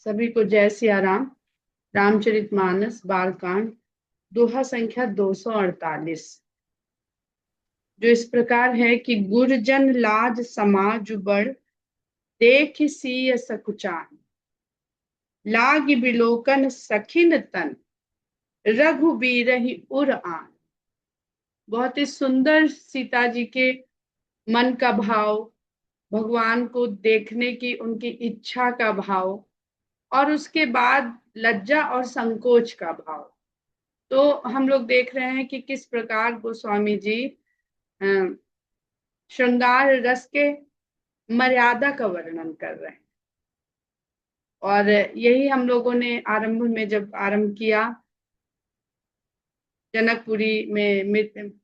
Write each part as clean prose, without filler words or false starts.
सभी को जय सिया राम। रामचरितमानस बालकांड दोहा संख्या 248 जो इस प्रकार है कि गुरजन लाज समाज बड़ देख सिय सकुचान लाग बिलोकन सखिन तन रघुबीरहि उर आन। बहुत ही सुंदर सीता जी के मन का भाव, भगवान को देखने की उनकी इच्छा का भाव और उसके बाद लज्जा और संकोच का भाव। तो हम लोग देख रहे हैं कि किस प्रकार गोस्वामी जी श्रृंगार रस के मर्यादा का वर्णन कर रहे हैं। और यही हम लोगों ने आरंभ में जब आरंभ किया जनकपुरी में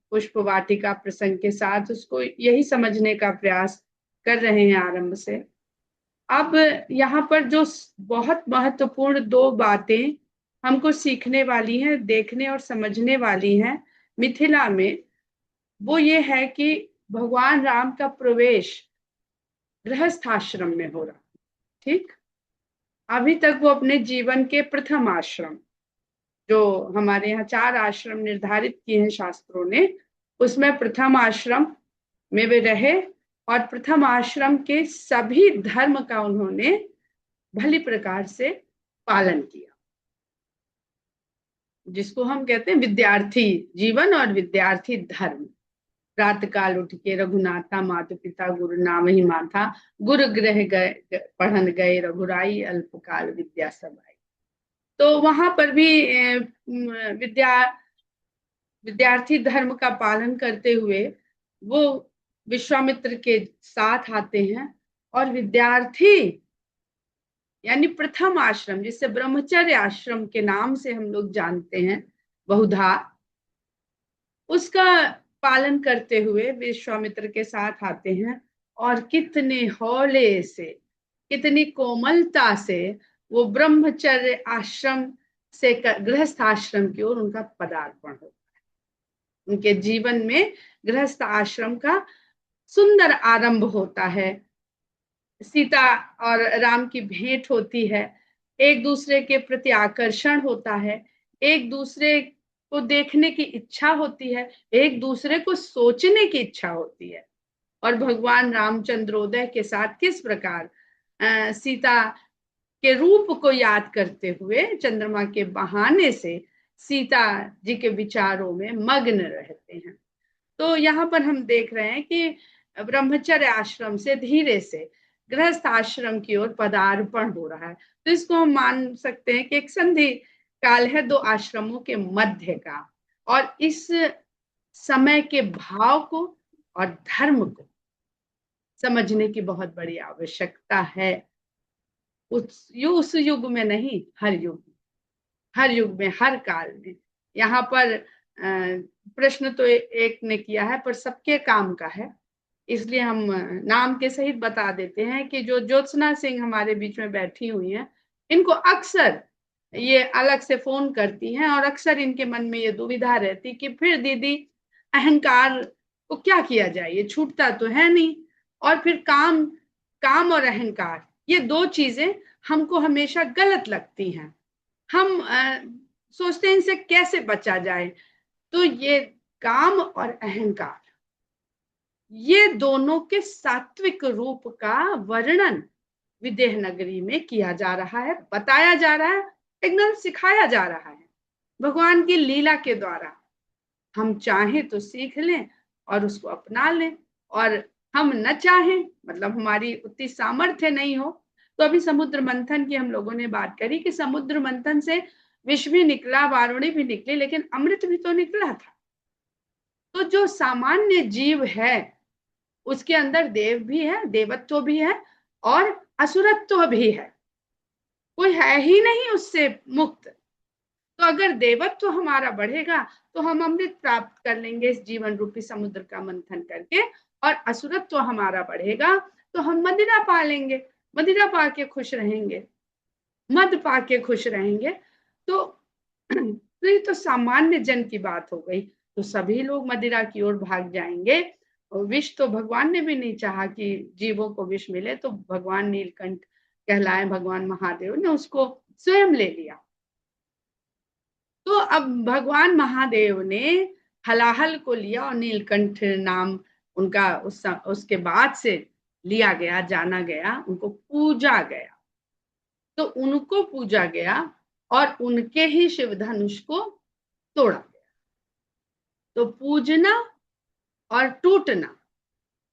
पुष्प वाटिका प्रसंग के साथ, उसको यही समझने का प्रयास कर रहे हैं आरंभ से। अब यहाँ पर जो बहुत महत्वपूर्ण दो बातें हमको सीखने वाली हैं, देखने और समझने वाली हैं मिथिला में, वो ये है कि भगवान राम का प्रवेश गृहस्थ आश्रम में हो रहा। ठीक, अभी तक वो अपने जीवन के प्रथम आश्रम, जो हमारे यहाँ 4 आश्रम निर्धारित किए हैं शास्त्रों ने, उसमें प्रथम आश्रम में वे रहे और प्रथम आश्रम के सभी धर्म का उन्होंने भली प्रकार से पालन किया, जिसको हम कहते हैं विद्यार्थी जीवन और विद्यार्थी धर्म। प्रातः काल उठ के रघुनाथा माता पिता गुरु नाम ही माथा गुरु गृह गए पढ़न गए रघुराई अल्पकाल विद्या सब आई। तो वहां पर भी विद्यार्थी धर्म का पालन करते हुए वो विश्वामित्र के साथ आते हैं और विद्यार्थी यानी प्रथम आश्रम, जिसे ब्रह्मचर्य आश्रम के नाम से हम लोग जानते हैं बहुधा, उसका पालन करते हुए विश्वामित्र के साथ आते हैं और कितने हौले से, कितनी कोमलता से वो ब्रह्मचर्य आश्रम से गृहस्थ आश्रम की ओर उनका पदार्पण होता है। उनके जीवन में गृहस्थ आश्रम का सुंदर आरंभ होता है। सीता और राम की भेंट होती है, एक दूसरे के प्रति आकर्षण होता है, एक दूसरे को देखने की इच्छा होती है, एक दूसरे को सोचने की इच्छा होती है। और भगवान रामचंद्रोदय के साथ किस प्रकार सीता के रूप को याद करते हुए चंद्रमा के बहाने से सीता जी के विचारों में मग्न रहते हैं। तो यहाँ पर हम देख रहे हैं कि ब्रह्मचर्य आश्रम से धीरे से गृहस्थ आश्रम की ओर पदार्पण हो रहा है। तो इसको हम मान सकते हैं कि एक संधि काल है दो आश्रमों के मध्य का, और इस समय के भाव को और धर्म को समझने की बहुत बड़ी आवश्यकता है। उस युग में नहीं, हर युग, हर युग में, हर काल में। यहाँ पर प्रश्न तो एक ने किया है पर सबके काम का है, इसलिए हम नाम के सहित बता देते हैं कि जो ज्योत्सना सिंह हमारे बीच में बैठी हुई हैं, इनको अक्सर ये अलग से फोन करती हैं और अक्सर इनके मन में ये दुविधा रहती कि फिर दीदी अहंकार को क्या किया जाए, ये छूटता तो है नहीं, और फिर काम और अहंकार, ये दो चीजें हमको हमेशा गलत लगती हैं। हम सोचते हैं इनसे कैसे बचा जाए। तो ये काम और अहंकार, ये दोनों के सात्विक रूप का वर्णन विदेह नगरी में किया जा रहा है, बताया जा रहा है, एकदम सिखाया जा रहा है भगवान की लीला के द्वारा। हम चाहें तो सीख लें और उसको अपना लें, और हम न चाहें, मतलब हमारी उतनी सामर्थ्य नहीं हो, तो अभी समुद्र मंथन की हम लोगों ने बात करी कि समुद्र मंथन से विष भी निकला, वारुणी भी निकली, लेकिन अमृत भी तो निकला था। तो जो सामान्य जीव है उसके अंदर देव भी है, देवत्व भी है और असुरत्व भी है, कोई है ही नहीं उससे मुक्त। तो अगर देवत्व हमारा बढ़ेगा तो हम अमृत प्राप्त कर लेंगे इस जीवन रूपी समुद्र का मंथन करके, और असुरत्व हमारा बढ़ेगा तो हम मदिरा पा लेंगे, मदिरा पा के खुश रहेंगे, मद पा के खुश रहेंगे। तो ये तो सामान्य जन की बात हो गई, तो सभी लोग मदिरा की ओर भाग जाएंगे। और विष तो भगवान ने भी नहीं चाहा कि जीवों को विष मिले, तो भगवान नीलकंठ कहलाए भगवान महादेव ने उसको स्वयं ले लिया। तो अब भगवान महादेव ने हलाहल को लिया और नीलकंठ नाम उनका उसके बाद से लिया गया, जाना गया, उनको पूजा गया। तो उनको पूजा गया और उनके ही शिव धनुष को तोड़ा गया। तो पूजना और टूटना,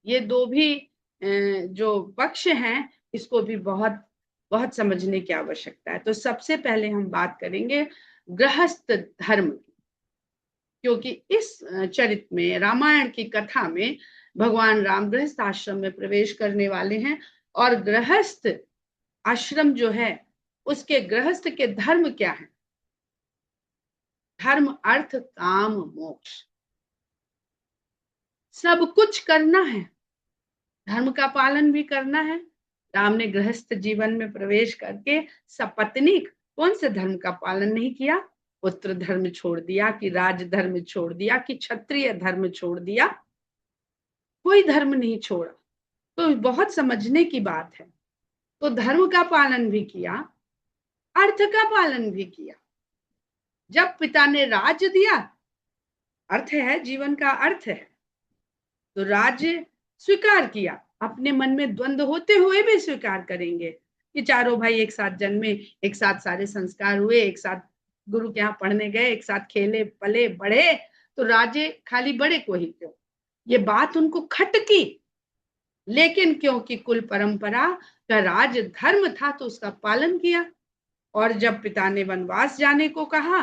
ये दो भी जो पक्ष हैं, इसको भी बहुत बहुत समझने की आवश्यकता है। तो सबसे पहले हम बात करेंगे गृहस्थ धर्म की, क्योंकि इस चरित्र में, रामायण की कथा में, भगवान राम गृहस्थ आश्रम में प्रवेश करने वाले हैं। और गृहस्थ आश्रम जो है, उसके गृहस्थ के धर्म क्या है? धर्म अर्थ काम मोक्ष, सब कुछ करना है, धर्म का पालन भी करना है। राम ने गृहस्थ जीवन में प्रवेश करके सपत्नीक कौन से धर्म का पालन नहीं किया? पुत्र धर्म छोड़ दिया, कि राज धर्म छोड़ दिया, कि क्षत्रिय धर्म छोड़ दिया? कोई धर्म नहीं छोड़ा। तो बहुत समझने की बात है। तो धर्म का पालन भी किया, अर्थ का पालन भी किया। जब पिता ने राज दिया, अर्थ है, जीवन का अर्थ है, तो राज्य स्वीकार किया। अपने मन में द्वंद्व होते हुए भी स्वीकार करेंगे कि चारों भाई एक साथ जन्मे, एक साथ सारे संस्कार हुए, एक साथ गुरु के यहाँ पढ़ने गए, एक साथ खेले पले बढ़े, तो राज्य खाली बड़े को ही क्यों? ये बात उनको खटकी। लेकिन क्योंकि कुल परंपरा का राज धर्म था, तो उसका पालन किया। और जब पिता ने वनवास जाने को कहा,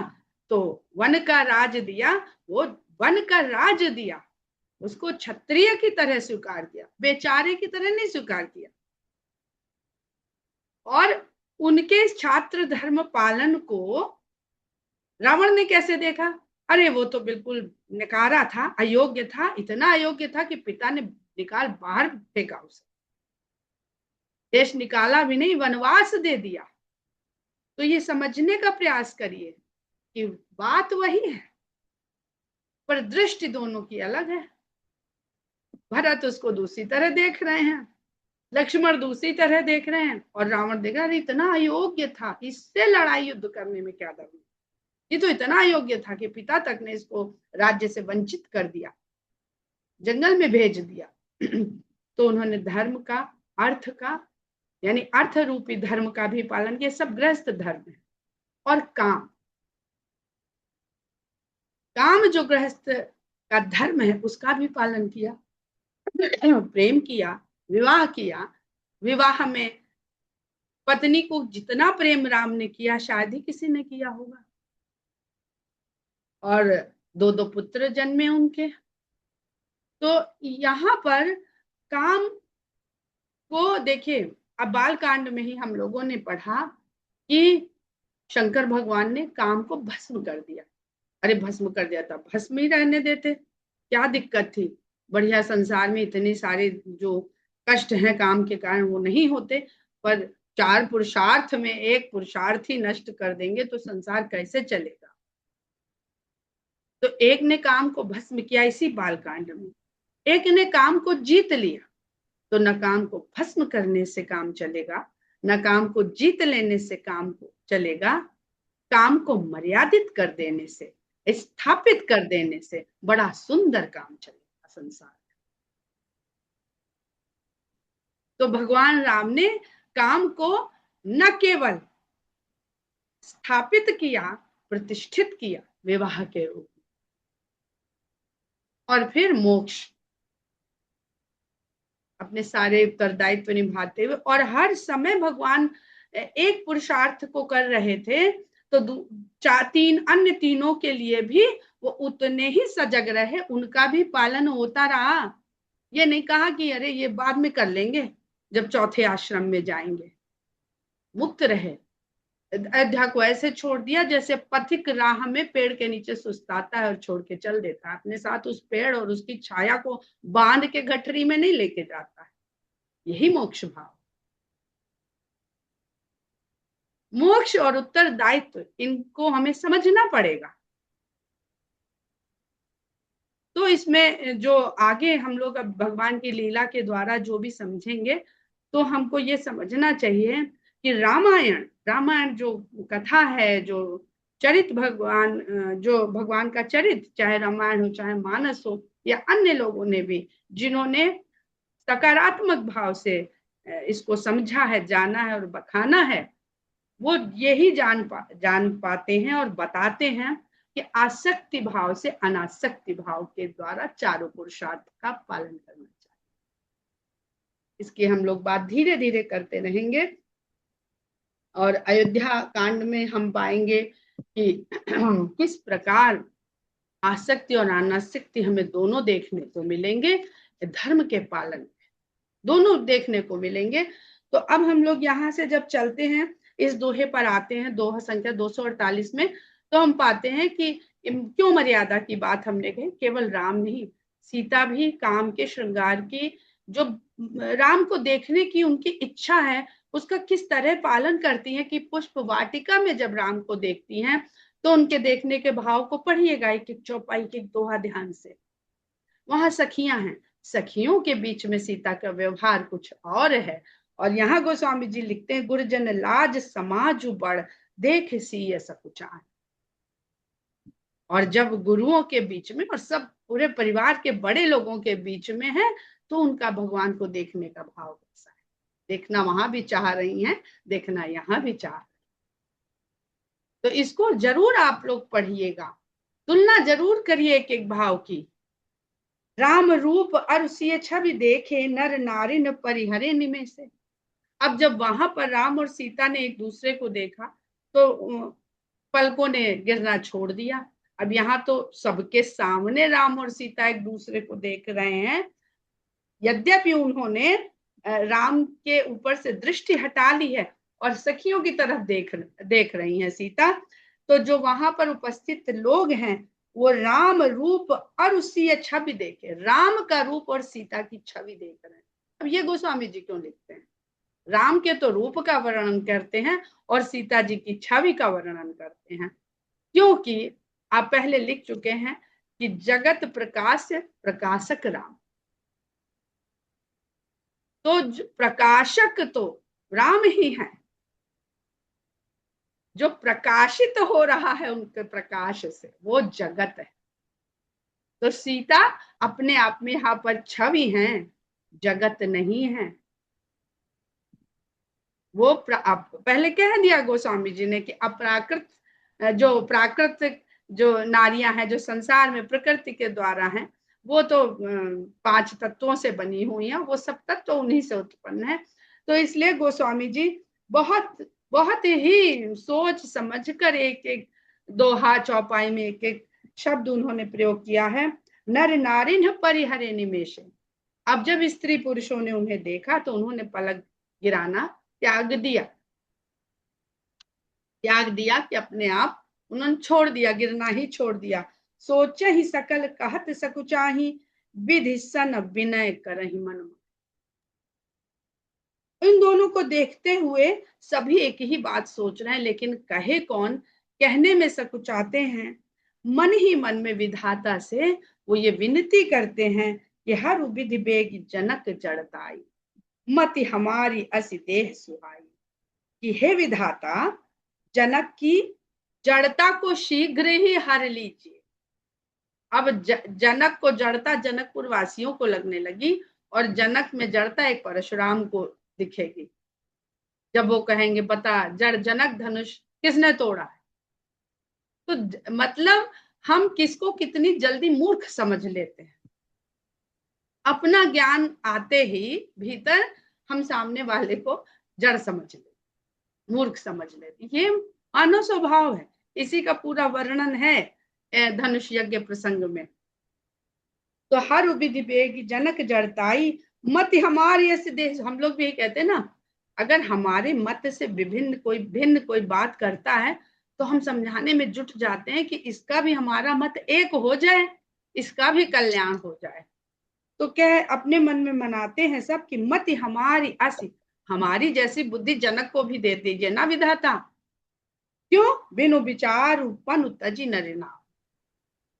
तो वन का राज दिया, वो वन का राज दिया, उसको क्षत्रिय की तरह स्वीकार किया, बेचारे की तरह नहीं स्वीकार किया। और उनके छात्र धर्म पालन को रावण ने कैसे देखा? अरे वो तो बिल्कुल नकारा था, अयोग्य था, इतना अयोग्य था कि पिता ने निकाल बाहर फेंका उसे, देश निकाला भी नहीं, वनवास दे दिया। तो ये समझने का प्रयास करिए कि बात वही है, पर दृष्टि दोनों की अलग है। भरत उसको दूसरी तरह देख रहे हैं, लक्ष्मण दूसरी तरह देख रहे हैं, और रावण देख रहा है इतना अयोग्य था, इससे लड़ाई युद्ध करने में क्या दम? ये तो इतना अयोग्य था कि पिता तक ने इसको राज्य से वंचित कर दिया, जंगल में भेज दिया। तो उन्होंने धर्म का, अर्थ का, यानी अर्थ रूपी धर्म का भी पालन किया। सब गृहस्थ धर्म है। और काम, काम जो गृहस्थ का धर्म है, उसका भी पालन किया। प्रेम किया, विवाह किया। विवाह में पत्नी को जितना प्रेम राम ने किया, शायद ही किसी ने किया होगा। और दो दो पुत्र जन्मे उनके। तो यहाँ पर काम को देखिए, अब बाल कांड में ही हम लोगों ने पढ़ा कि शंकर भगवान ने काम को भस्म कर दिया। अरे भस्म कर दिया था, भस्म ही रहने देते, क्या दिक्कत थी? बढ़िया, संसार में इतने सारे जो कष्ट हैं काम के कारण, वो नहीं होते। पर चार पुरुषार्थ में एक पुरुषार्थ ही नष्ट कर देंगे तो संसार कैसे चलेगा? तो एक ने काम को भस्म किया इसी बालकांड में, एक ने काम को जीत लिया। तो न काम को भस्म करने से काम चलेगा, न काम को जीत लेने से काम को चलेगा। काम को मर्यादित कर देने से, स्थापित कर देने से बड़ा सुंदर काम चलेगा संसार। तो भगवान राम ने काम को न केवल स्थापित किया, प्रतिष्ठित किया विवाह के रूप में। और फिर मोक्ष, अपने सारे उत्तरदायित्व निभाते हुए, और हर समय भगवान एक पुरुषार्थ को कर रहे थे, तो तीन अन्य तीनों के लिए भी वो उतने ही सजग रहे, उनका भी पालन होता रहा। ये नहीं कहा कि अरे ये बाद में कर लेंगे जब चौथे आश्रम में जाएंगे। मुक्त रहे। अयोध्या को ऐसे छोड़ दिया जैसे पथिक राह में पेड़ के नीचे सुस्ताता है और छोड़ के चल देता है, अपने साथ उस पेड़ और उसकी छाया को बांध के गठरी में नहीं लेके जाता है। यही मोक्ष भाव। मोक्ष और उत्तरदायित्व, इनको हमें समझना पड़ेगा। तो इसमें जो आगे हम लोग अब भगवान की लीला के द्वारा जो भी समझेंगे, तो हमको ये समझना चाहिए कि रामायण रामायण जो कथा है, जो चरित भगवान, जो भगवान का चरित्र, चाहे रामायण हो चाहे मानस हो, या अन्य लोगों ने भी जिन्होंने सकारात्मक भाव से इसको समझा है, जाना है और बखाना है, वो यही जान पाते हैं और बताते हैं कि आसक्ति भाव से अनासक्ति भाव के द्वारा चारों पुरुषार्थ का पालन करना चाहिए। इसकी हम लोग बात धीरे धीरे करते रहेंगे। और अयोध्या कांड में हम पाएंगे कि किस प्रकार आसक्ति और अनासक्ति हमें दोनों देखने को मिलेंगे, धर्म के पालन दोनों देखने को मिलेंगे। तो अब हम लोग यहाँ से जब चलते हैं, इस दोहे पर आते हैं, दोहा संख्या 248 में, तो हम पाते हैं कि क्यों मर्यादा की बात हमने कही, केवल राम नहीं, सीता भी काम के श्रृंगार की, जो राम को देखने की उनकी इच्छा है, उसका किस तरह पालन करती हैं कि पुष्प वाटिका में जब राम को देखती हैं तो उनके देखने के भाव को पढ़िएगा, एक एक चौपाई, एक एक दोहा ध्यान से। वहां सखियां हैं, सखियों के बीच में सीता का व्यवहार कुछ और है। और यहाँ गोस्वामी जी लिखते हैं, गुरजन लाज समाज बढ़ देख सी सकुचान। और जब गुरुओं के बीच में और सब पूरे परिवार के बड़े लोगों के बीच में है, तो उनका भगवान को देखने का भाव कैसा है। देखना वहां भी चाह रही हैं, देखना यहाँ भी चाह रही। तो इसको जरूर आप लोग पढ़िएगा, तुलना जरूर करिए एक एक भाव की। राम रूप अरुषिय छवि देखे नर नारिन परिहरे निमेष से। अब जब वहां पर राम और सीता ने एक दूसरे को देखा तो पलकों ने गिरना छोड़ दिया। अब यहाँ तो सबके सामने राम और सीता एक दूसरे को देख रहे हैं, यद्यपि उन्होंने राम के ऊपर से दृष्टि हटा ली है और सखियों की तरफ देख रही हैं सीता। तो जो वहां पर उपस्थित लोग हैं वो राम रूप और उसकी छवि देखे, राम का रूप और सीता की छवि देख रहे हैं। अब ये गोस्वामी जी क्यों लिखते हैं? राम के तो रूप का वर्णन करते हैं और सीता जी की छवि का वर्णन करते हैं, क्योंकि आप पहले लिख चुके हैं कि जगत प्रकाश प्रकाशक राम। तो प्रकाशक तो राम ही है, जो प्रकाशित हो रहा है उनके प्रकाश से वो जगत है। तो सीता अपने आप में यहाँ पर छवि है, जगत नहीं है। वो पहले कह दिया गोस्वामी जी ने कि अपराकृत, जो प्राकृतिक जो नारियां हैं जो संसार में प्रकृति के द्वारा हैं, वो तो 5 तत्वों से बनी हुई हैं, वो सब तत्व उन्हीं से उत्पन्न है। तो इसलिए गोस्वामी जी बहुत बहुत ही सोच समझ कर एक एक दोहा चौपाई में एक एक शब्द उन्होंने प्रयोग किया है। नर नारिन परिहरे निमेष। अब जब स्त्री पुरुषों ने उन्हें देखा तो उन्होंने पलक गिराना त्याग दिया कि अपने आप उन्होंने छोड़ दिया, गिरना ही छोड़ दिया। सोचे ही सकल कहत सकुचाही, विधि सन विनय करहि मन। इन दोनों को देखते हुए सभी एक ही बात सोच रहे हैं, लेकिन कहे कौन, कहने में सकुचाते हैं। मन ही मन में विधाता से वो ये विनती करते हैं कि हर विधि बेग जनक चढ़ताई, मति हमारी असी देह सुहाई। कि हे विधाता, जनक की जड़ता को शीघ्र ही हर लीजिए। अब जनक को जड़ता जनकपुर वासियों को लगने लगी और जनक में जड़ता एक परशुराम को दिखेगी। जब वो कहेंगे बता जड़ जनक धनुष किसने तोड़ा है, तो मतलब हम किसको कितनी जल्दी मूर्ख समझ लेते हैं। अपना ज्ञान आते ही भीतर हम सामने वाले को जड़ समझ लेते, मूर्ख समझ लेते। ये मानव स्वभाव है, इसी का पूरा वर्णन है धनुष यज्ञ प्रसंग में। तो हर विधि बेगी जनक जड़ताई, मत हमारे ऐसे देश। हम लोग भी यही कहते हैं ना, अगर हमारे मत से भिन्न कोई बात करता है तो हम समझाने में जुट जाते हैं कि इसका भी हमारा मत एक हो जाए, इसका भी कल्याण हो जाए। तो क्या है, अपने मन में मनाते हैं सब कि मत हमारी असी, हमारी जैसी बुद्धि जनक को भी दे दीजिए ना विधाता। क्यों? बिनु विचार उपन तजी नरेना।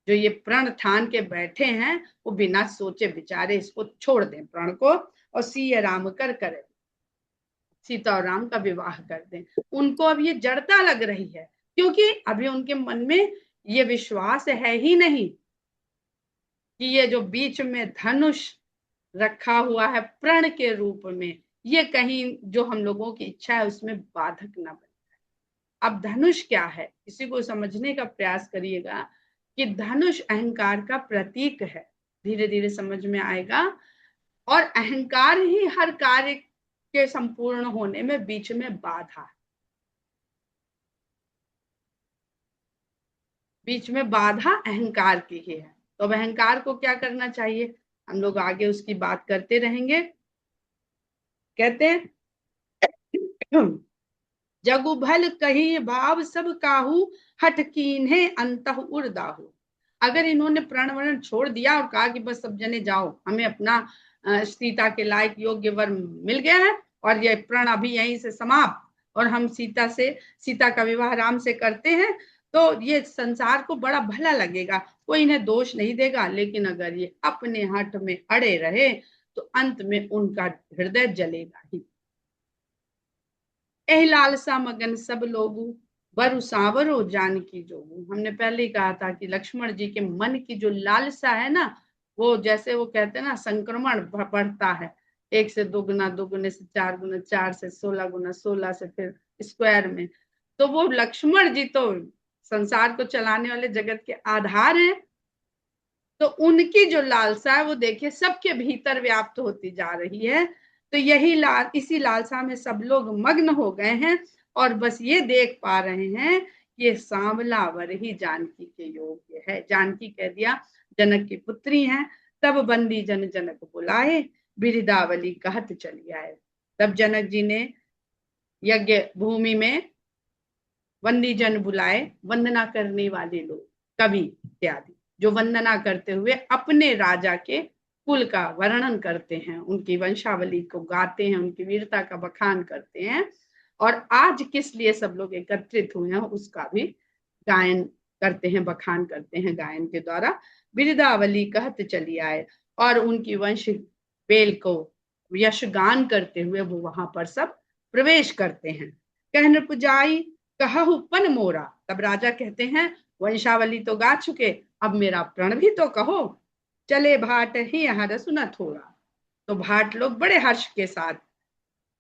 जो ये प्रण ठान के बैठे हैं वो बिना सोचे विचारे इसको छोड़ दें प्रण को और सीय राम कर करे। सीता और राम का विवाह कर दें। उनको अब ये जड़ता लग रही है, क्योंकि अभी उनके मन में ये विश्वास है ही नहीं कि ये जो बीच में धनुष रखा हुआ है प्रण के रूप में, ये कहीं जो हम लोगों की इच्छा है उसमें बाधक ना बने। अब धनुष क्या है, इसी को समझने का प्रयास करिएगा कि धनुष अहंकार का प्रतीक है। धीरे धीरे समझ में आएगा। और अहंकार ही हर कार्य के संपूर्ण होने में बीच में बाधा है। बीच में बाधा अहंकार की ही है। तो अब अहंकार को क्या करना चाहिए, हम लोग आगे उसकी बात करते रहेंगे। कहते हैं जगु भल कही भाव सब काहू, हट कीन्हे अंतः उर्दाहु। अगर इन्होंने प्रण वरण छोड़ दिया और कहा कि बस सब जने जाओ, हमें अपना सीता के लायक योग्य वर मिल गया है और ये प्रण अभी यहीं से समाप्त, और हम सीता का विवाह राम से करते हैं, तो ये संसार को बड़ा भला लगेगा, कोई इन्हें दोष नहीं देगा। लेकिन अगर ये अपने हट में अड़े रहे तो अंत में उनका हृदय जलेगा ही। एह लालसा मगन सब लोगू, बरु सांवरो जानकी जोगू। हमने पहले ही कहा था कि लक्ष्मण जी के मन की जो लालसा है ना, वो जैसे वो कहते हैं ना संक्रमण बढ़ता है, 1 से 2 गुना, 2 गुने से 4 गुना, 4 से 16 गुना, 16 से फिर स्क्वायर में। तो वो लक्ष्मण जी तो संसार को चलाने वाले जगत के आधार हैं, तो उनकी जो लालसा है वो देखिए सबके भीतर व्याप्त होती जा रही है। तो यही इसी लालसा में सब लोग मग्न हो गए हैं और बस ये देख पा रहे हैं ये सांवला वर ही जानकी के योग्य है। जानकी कह दिया, जनक की पुत्री हैं। तब बंदी जन जनक बुलाए, बिरदावली कहत चली आए। तब जनक जी ने यज्ञ भूमि में बंदी जन बुलाए, वंदना करने वाले लोग, कवि इत्यादि, जो वंदना करते हुए अपने राजा के कुल का वर्णन करते हैं, उनकी वंशावली को गाते हैं, उनकी वीरता का बखान करते हैं। और आज किस लिए सब लोग एकत्रित हुए हैं उसका भी गायन करते हैं, बखान करते हैं गायन के द्वारा। बिरदावली कहत चली आए, और उनकी वंश बेल को यशगान करते हुए वो वहां पर सब प्रवेश करते हैं। कहन पुजाई कहु पन मोरा। तब राजा कहते हैं वंशावली तो गा चुके, अब मेरा प्रण भी तो कहो। चले भाट ही हर सुन थोड़ा। तो भाट लोग बड़े हर्ष के साथ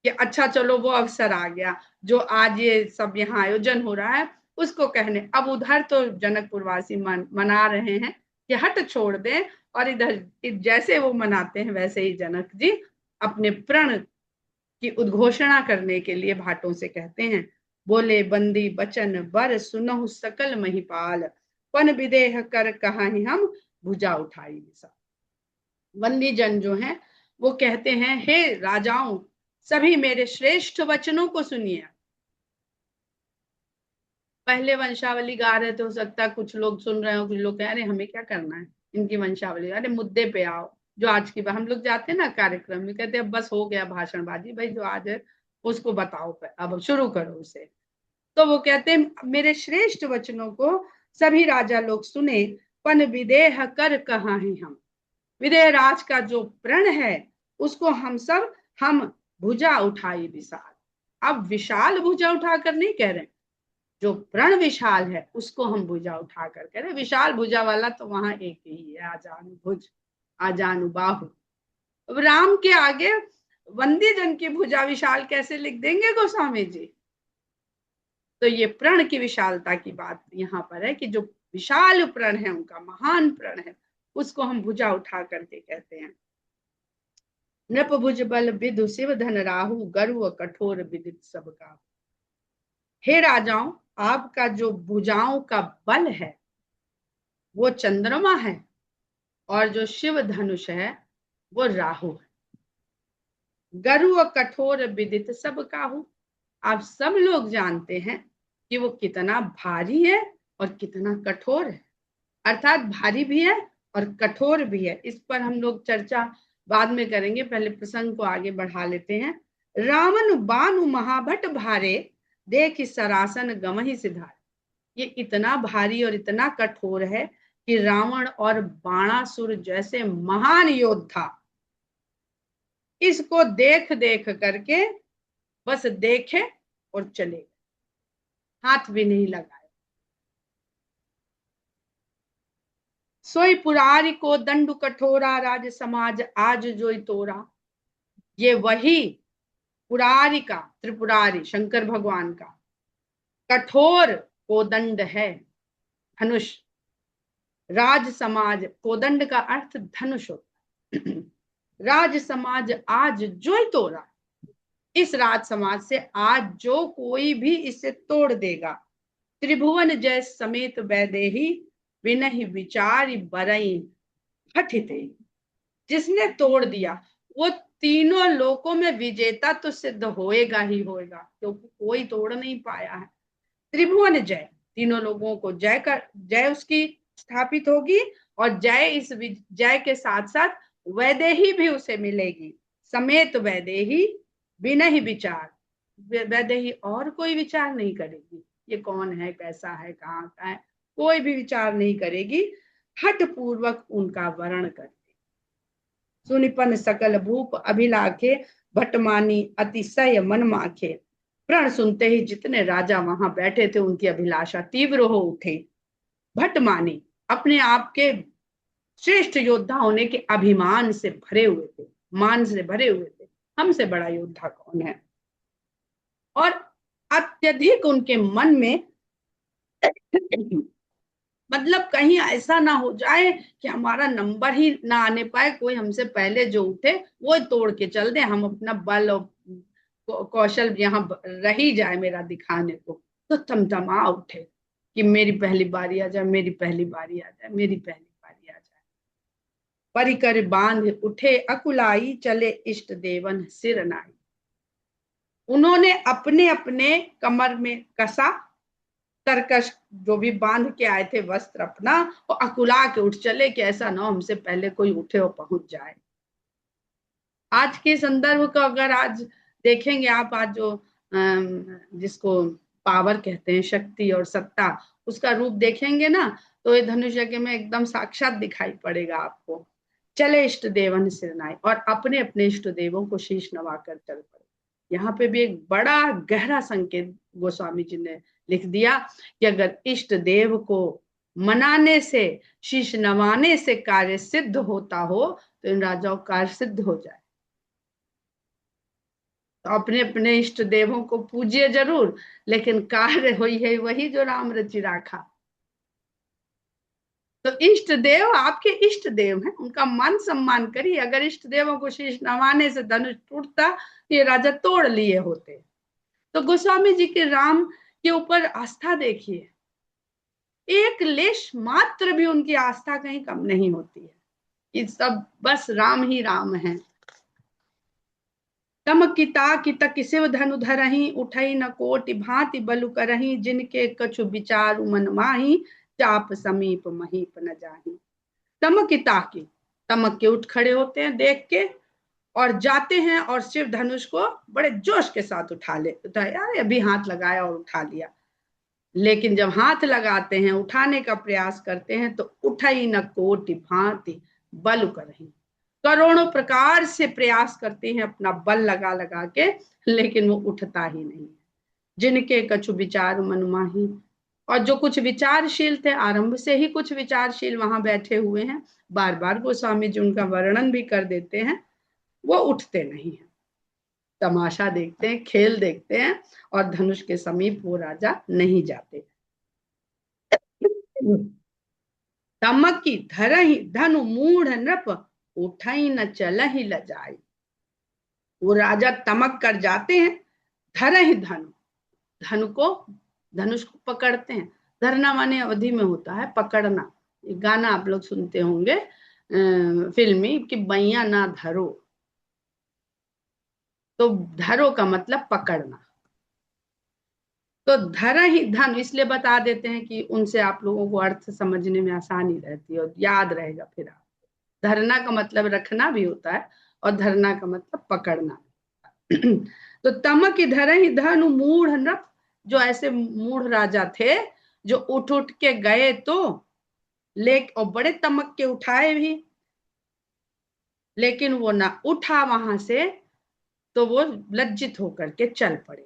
कि अच्छा चलो वो अवसर आ गया, जो आज ये सब यहाँ आयोजन हो रहा है उसको कहने। अब उधर तो जनकपुरवासी मना रहे हैं कि हट छोड़ दें, और इधर जैसे वो मनाते हैं वैसे ही जनक जी अपने प्रण की उद्घोषणा करने के लिए भाटों से कहते हैं। बोले बंदी बचन बर सुनहु सकल महिपाल, पन विदेह कर कहाहि हम भुजा उठाई विशाल। बंदी जन जो हैं वो कहते हैं, हे राजाओं, सभी मेरे श्रेष्ठ वचनों को सुनिए। पहले वंशावली गा रहे थे, हो सकता है कुछ लोग सुन रहे हो, कुछ लोग कह रहे हैं हमें क्या करना है इनकी वंशावली, अरे मुद्दे पे आओ। जो आज की हम लोग जाते हैं ना कार्यक्रम में, कहते हैं बस हो गया भाषणबाजी, भाई जो आज है उसको बताओ, अब शुरू करो उसे। तो वो कहते हैं मेरे श्रेष्ठ वचनों को सभी राजा लोग सुने, पन विदेह कर कहा है हम। विदेह राज का जो प्रण है उसको हम भुजा उठाई विशाल। अब विशाल भुजा उठाकर नहीं कह रहे, जो प्रण विशाल है उसको हम भुजा उठाकर कह रहे। विशाल भुजा वाला तो वहां एक ही है, आजानु भुज आजानु बाहु। अब राम के आगे वंदी जन की भुजा विशाल कैसे लिख देंगे गोस्वामी जी। तो ये प्रण की विशालता की बात यहाँ पर है कि जो विशाल प्रण है उनका महान प्रण है, उसको हम भुजा उठा करके कहते हैं। नृप भुज बल विदु शिव धन राहु, गर्व कठोर विदित सबका। हे राजाओं, आपका जो भुजाओं का बल है वो चंद्रमा है, और जो शिव धनुष है वो राहु है। गर्व कठोर विदित सब काहू। आप सब लोग जानते हैं कि वो कितना भारी है और कितना कठोर है, अर्थात भारी भी है और कठोर भी है। इस पर हम लोग चर्चा बाद में करेंगे, पहले प्रसंग को आगे बढ़ा लेते हैं। रावण बानु महाभट भारे, देख सरासन गमहि सिधार। ये इतना भारी और इतना कठोर है कि रावण और बाणासुर जैसे महान योद्धा इसको देख देख करके बस देखे और चले, हाथ भी नहीं लगाए। सोई पुरारी को दंड कठोरा, राज समाज आज जोई तोरा। ये वही पुरारी का, त्रिपुरारी शंकर भगवान का कठोर कोदंड है, धनुष। राज समाज, कोदंड का अर्थ धनुष होता है। राज समाज आज जो तोड़ा, इस राज समाज से आज जो कोई भी इसे तोड़ देगा। त्रिभुवन जय समेत वैदेही, विनहि विचारि बरई हठिते। जिसने तोड़ दिया वो तीनों लोकों में विजेता तो सिद्ध होएगा ही होएगा, क्योंकि कोई तोड़ नहीं पाया है। त्रिभुवन जय, तीनों लोगों को जय कर, जय उसकी स्थापित होगी, और जय, इस जय के साथ साथ वैदेही भी उसे मिलेगी। समेत वैदेही, बिना ही विचार, वैदेही और कोई विचार नहीं करेगी, ये कौन है, कैसा है, कहाँ का है, कोई भी विचार नहीं करेगी। हठ पूर्वक उनका वर्ण करती। सुनिपन सकल भूप अभिलाखे, भटमानी अतिशय मन माखे। प्रण सुनते ही जितने राजा वहां बैठे थे उनकी अभिलाषा तीव्र हो उठे। भटमानी, अपने आप के श्रेष्ठ योद्धा होने के अभिमान से भरे हुए थे, मान से भरे हुए थे, हमसे बड़ा योद्धा कौन है। और अत्यधिक उनके मन में मतलब कहीं ऐसा ना हो जाए कि हमारा नंबर ही ना आने पाए, कोई हमसे पहले जो उठे वो तोड़ के चल दे, हम अपना बल और कौशल यहाँ रह ही जाए मेरा दिखाने को, तो थमथमा उठे कि मेरी पहली बारी आ जाए, मेरी पहली बारी आ जाए, मेरी पहली बारी आ जाए। परिकर बांध उठे अकुलाई, चले इष्ट देवन सिर नाई। उन्होंने अपने अपने कमर में कसा, तरकश जो भी बांध के आए थे वस्त्र अपना, और अकुला के उठ चले कि ऐसा ना हमसे पहले कोई उठे और पहुंच जाए। आज के संदर्भ को अगर आज देखेंगे आप, आज जो जिसको पावर कहते हैं, शक्ति और सत्ता, उसका रूप देखेंगे ना, तो ये धनुष यज्ञ में एकदम साक्षात दिखाई पड़ेगा आपको। चले इष्ट देवन सिरनाई, और अपने अपने इष्ट देवों को शीश नवाकर चल पड़े। यहाँ पे भी एक बड़ा गहरा संकेत गोस्वामी जी ने लिख दिया कि अगर इष्ट देव को मनाने से, शीश नवाने से कार्य सिद्ध होता हो, तो इन राजाओं कार्य सिद्ध हो जाए। तो अपने अपने इष्ट देवों को पूजिए जरूर, लेकिन कार्य हुई है वही जो राम रचि राखा। तो इष्ट देव आपके इष्ट देव हैं, उनका मान सम्मान करिए। अगर इष्ट देवों को शीश नवाने से धनुष टूटता, ये राजा तोड़ लिए होते। तो गोस्वामी जी के राम के ऊपर आस्था देखिए, एक लेश मात्र भी उनकी आस्था कहीं कम नहीं होती है, ये सब बस राम ही राम है। तम किता कित किसिव धनु धरही, उठई न कोटि भांति बलु करही। जिनके कछु विचार मन माही, चाप समीप महीप न जाही। तमकिता की, तमक के उठ खड़े होते हैं देख के, और जाते हैं और शिव धनुष को बड़े जोश के साथ उठा ले, यार अभी हाथ लगाया और उठा लिया। लेकिन जब हाथ लगाते हैं, उठाने का प्रयास करते हैं, तो उठई न कोटि भांति बल करही। करोड़ों प्रकार से प्रयास करते हैं अपना बल लगा लगा के, लेकिन वो उठता ही नहीं। जिनके कछु विचार मन माही, और जो कुछ विचारशील थे, आरंभ से ही कुछ विचारशील वहां बैठे हुए हैं, बार बार गोस्वामी जी उनका वर्णन भी कर देते हैं, वो उठते नहीं है, तमाशा देखते हैं, खेल देखते हैं, और धनुष के समीप वो राजा नहीं जाते। तमकी धरहि धनु मूढ़ नृप, उठई न चलहि लजाई। वो राजा तमक कर जाते हैं, धरहि धनु, धनु को, धनुष को पकड़ते हैं। धरना माने अवधि में होता है पकड़ना। ये गाना आप लोग सुनते होंगे फिल्मी, कि बैया ना धरो, तो धरो का मतलब पकड़ना। तो धर ही धन इसलिए बता देते हैं कि उनसे आप लोगों को अर्थ समझने में आसानी रहती है और याद रहेगा। फिर आप, धरना का मतलब रखना भी होता है, और धरना का मतलब पकड़ना। तो तमक धर ही धनु मूढ़ नृप, जो ऐसे मूढ़ राजा थे जो उठ उठ के गए तो और बड़े तमक के उठाए भी, लेकिन वो ना उठा वहां से, तो वो लज्जित होकर के चल पड़े।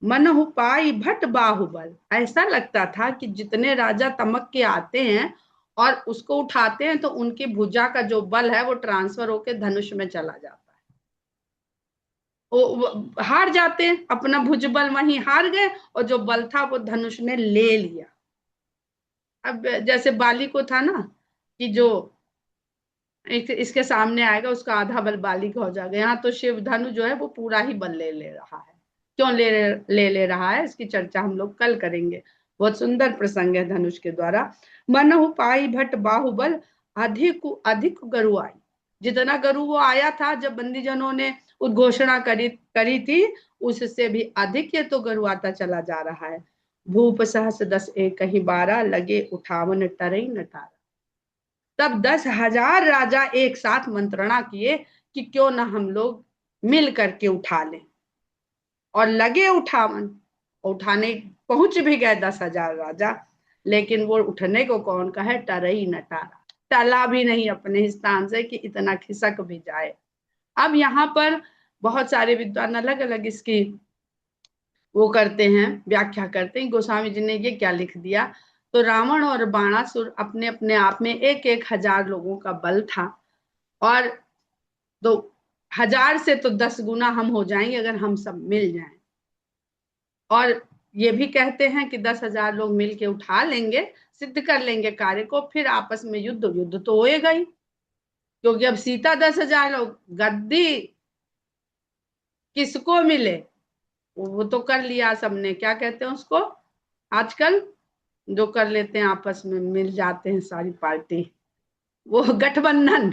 मनहु पाई भट बाहुबल, ऐसा लगता था कि जितने राजा तमक के आते हैं और उसको उठाते हैं तो उनकी भुजा का जो बल है वो ट्रांसफर होकर धनुष में चला जाता है। वो हार जाते हैं, अपना भुजबल वहीं हार गए और जो बल था वो धनुष ने ले लिया। अब जैसे बाली को था ना कि जो इसके सामने आएगा उसका आधा बल बाली का हो जाएगा, यहाँ तो शिव धनु जो है वो पूरा ही बल ले ले रहा है। क्यों ले रहा है, इसकी चर्चा हम लोग कल करेंगे। बहुत सुंदर प्रसंग है धनुष के द्वारा। मनहु पाई भट बाहुबल, अधिक अधिक गरु आई। जितना गरु वो आया था जब बंदीजनों ने उद्घोषणा करी थी, उससे भी अधिक ये तो गरु आता चला जा रहा है। भूप सहस 10 एक कहीं 12, लगे उठावन टरई नटारा। तब 10,000 राजा एक साथ मंत्रणा किए कि क्यों ना हम लोग मिल करके उठा लें, और लगे उठावन। उठाने पहुंच भी गए 10,000 राजा, लेकिन वो उठने को कौन कहे, टरई नटारा, टला भी नहीं अपने स्थान से कि इतना खिसक भी जाए। अब यहाँ पर बहुत सारे विद्वान अलग अलग इसकी वो करते हैं, व्याख्या करते हैं। गोस्वामी जी ने ये क्या लिख दिया, तो रावण और बाणासुर अपने अपने आप में 1,000 लोगों का बल था, और 2,000 से तो 10 गुना हम हो जाएंगे अगर हम सब मिल जाएं। और ये भी कहते हैं कि 10,000 लोग मिलके उठा लेंगे, सिद्ध कर लेंगे कार्य को, फिर आपस में युद्ध तो होएगा ही, क्योंकि अब सीता 10,000 लोग, गद्दी किसको मिले, वो तो कर लिया सबने, क्या कहते हैं उसको आजकल जो कर लेते हैं आपस में मिल जाते हैं सारी पार्टी, वो गठबंधन।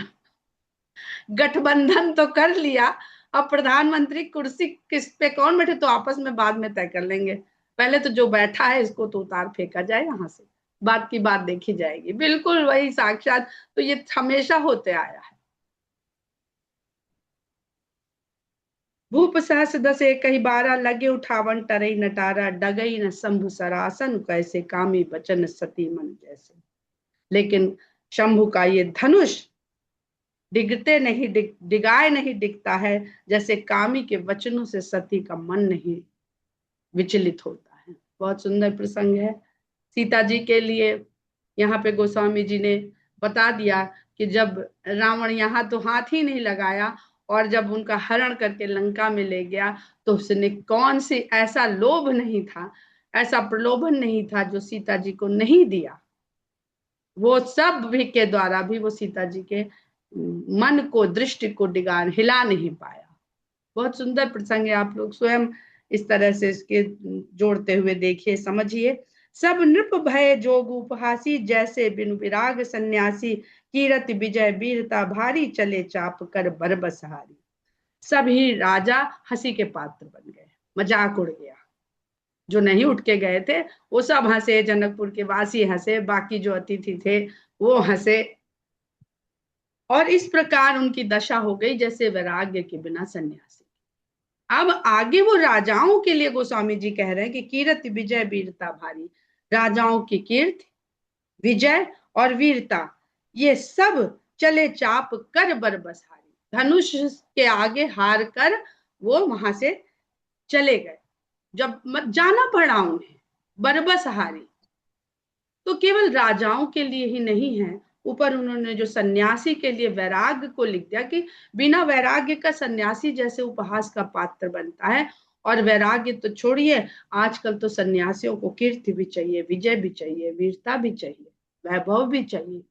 गठबंधन तो कर लिया, अब प्रधानमंत्री कुर्सी किस पे कौन बैठे तो आपस में बाद में तय कर लेंगे। पहले तो जो बैठा है इसको तो उतार फेंका जाए यहाँ से, बात की बात देखी जाएगी। बिल्कुल वही साक्षात, तो ये हमेशा होते आया है। भूप सहस 10 एक कही 12, लगे उठावन टरई नटारा, डगई न शंभु सरासन, कैसे कामी बचन सती मन जैसे। लेकिन शंभु का ये धनुष डिगते नहीं डिगाए नहीं दिखता है, जैसे कामी के वचनों से सती का मन नहीं विचलित होता है। बहुत सुंदर प्रसंग है। सीता जी के लिए यहाँ पे गोस्वामी जी ने बता दिया कि जब रावण यहाँ तो हाथ ही नहीं लगाया, और जब उनका हरण करके लंका में ले गया तो उसने कौन सी ऐसा लोभ नहीं था, ऐसा प्रलोभन नहीं था जो सीता जी को नहीं दिया। वो सब भी के द्वारा भी वो सीता जी के मन को, दृष्टि को हिला नहीं पाया। बहुत सुंदर प्रसंग है, आप लोग स्वयं इस तरह से इसके जोड़ते हुए देखिए, समझिए। सब नृप भय जोग उपहासी, जैसे बिनु विराग सन्यासी, कीरत विजय वीरता भारी, चले चाप कर बरबसहारी। सभी राजा हंसी के पात्र बन गए, मजाक उड़ गया। जो नहीं उठ के गए थे वो सब हंसे, जनकपुर के वासी हंसे, बाकी जो अतिथि थे वो हंसे, और इस प्रकार उनकी दशा हो गई जैसे वैराग्य के बिना सन्यासी। अब आगे वो राजाओं के लिए गोस्वामी जी कह रहे हैं कि कीर्त विजय वीरता भारी। राजाओं की कीर्ति, विजय और वीरता ये सब चले चाप कर बरबसहारी, धनुष के आगे हार कर वो वहां से चले गए। जब जाना पड़ा उन्हें बरबसहारी, तो केवल राजाओं के लिए ही नहीं है, ऊपर उन्होंने जो सन्यासी के लिए वैराग्य को लिख दिया कि बिना वैराग्य का सन्यासी जैसे उपहास का पात्र बनता है। और वैराग्य तो छोड़िए, आजकल तो सन्यासियों को कीर्ति भी चाहिए, विजय भी चाहिए, वीरता भी चाहिए, वैभव भी चाहिए।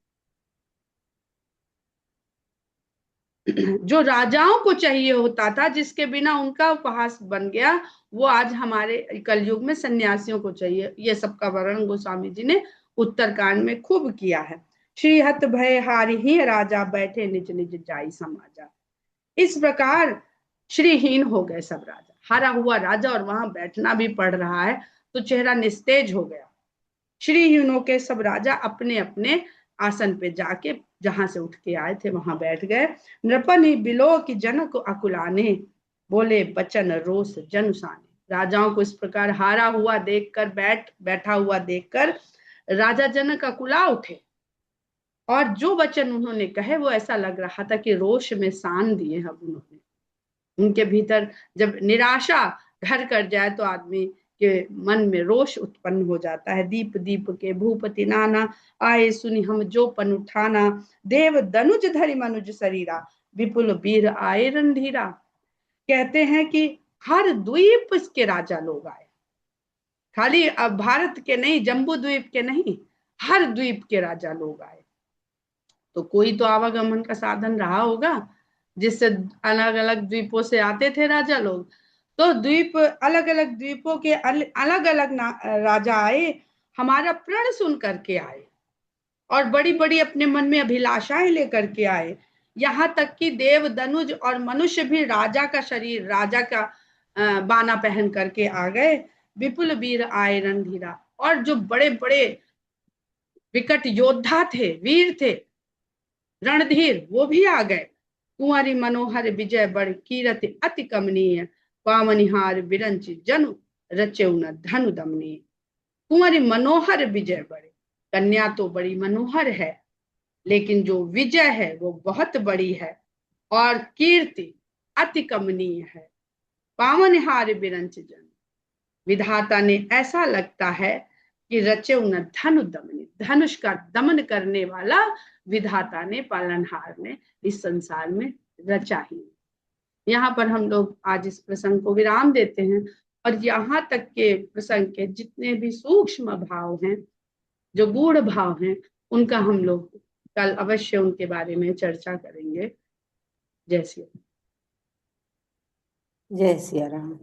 जो राजाओं को चाहिए होता था, जिसके बिना उनका उपहास बन गया, वो आज हमारे कलयुग में सन्यासियों को चाहिए। ये सबका वर्णन गोस्वामी जी ने उत्तरकांड में खूब किया है। श्रीहत भय हारि ही राजा, बैठे निज निज जाई समाजा। इस प्रकार श्रीहीन हो गए सब राजा, हारा हुआ राजा, और वहां बैठना भी पड़ रहा है तो चेहरा निस्तेज हो गया। श्रीहीनों के सब राजा अपने अपने आसन पे जाके जहां से उठ के आए थे वहां बैठ गए। नृपन ही बिलो की जनक अकुलाने, बोले बचन रोष जनुसाने। राजाओं को इस प्रकार हारा हुआ देखकर, बैठा हुआ देखकर राजा जनक अकुला उठे, और जो वचन उन्होंने कहे वो ऐसा लग रहा था कि रोष में सान दिए अब उन्होंने। उनके भीतर जब निराशा घर कर जाए तो आदमी के मन में रोष उत्पन्न हो जाता है। दीप दीप के भूपति नाना, आए सुनी हम जो पन उठाना, देव दनुज धरि मनुज शरीरा, विपुल वीर आए रणधीरा। कहते हैं कि हर द्वीप के राजा लोग आए, खाली अब भारत के नहीं, जम्बू द्वीप के नहीं, हर द्वीप के राजा लोग आए। तो कोई तो आवागमन का साधन रहा होगा जिससे अलग अलग द्वीपों से आते थे राजा लोग। तो द्वीप, अलग अलग द्वीपों के अलग अलग राजा आए, हमारा प्रण सुन करके आए और बड़ी बड़ी अपने मन में अभिलाषाएं लेकर के आए। यहाँ तक कि देव दनुज और मनुष्य भी राजा का शरीर, राजा का बाना पहन करके आ गए। विपुल वीर आए रणधीरा, और जो बड़े बड़े विकट योद्धा थे, वीर थे, रणधीर, वो भी आ गए। कुंवरी मनोहर विजय बड़ कीरति अति कमनीय, पावनिहार बिरंच जनु रचेउ न धनु दमनीय। कुंवरी मनोहर विजय बड़े, कन्या तो बड़ी मनोहर है, लेकिन जो विजय है वो बहुत बड़ी है, और कीर्ति अति कमनीय है। पावनिहार बिरंच जन, विधाता ने ऐसा लगता है कि रचे न धनु दमनी, धनुष का दमन करने वाला विधाता ने, पालनहार ने इस संसार में रचा ही। यहाँ पर हम लोग आज इस प्रसंग को विराम देते हैं, और यहाँ तक के प्रसंग के जितने भी सूक्ष्म भाव हैं, जो गूढ़ भाव हैं, उनका हम लोग कल अवश्य उनके बारे में चर्चा करेंगे। जय श्री राम। जय सिया राम।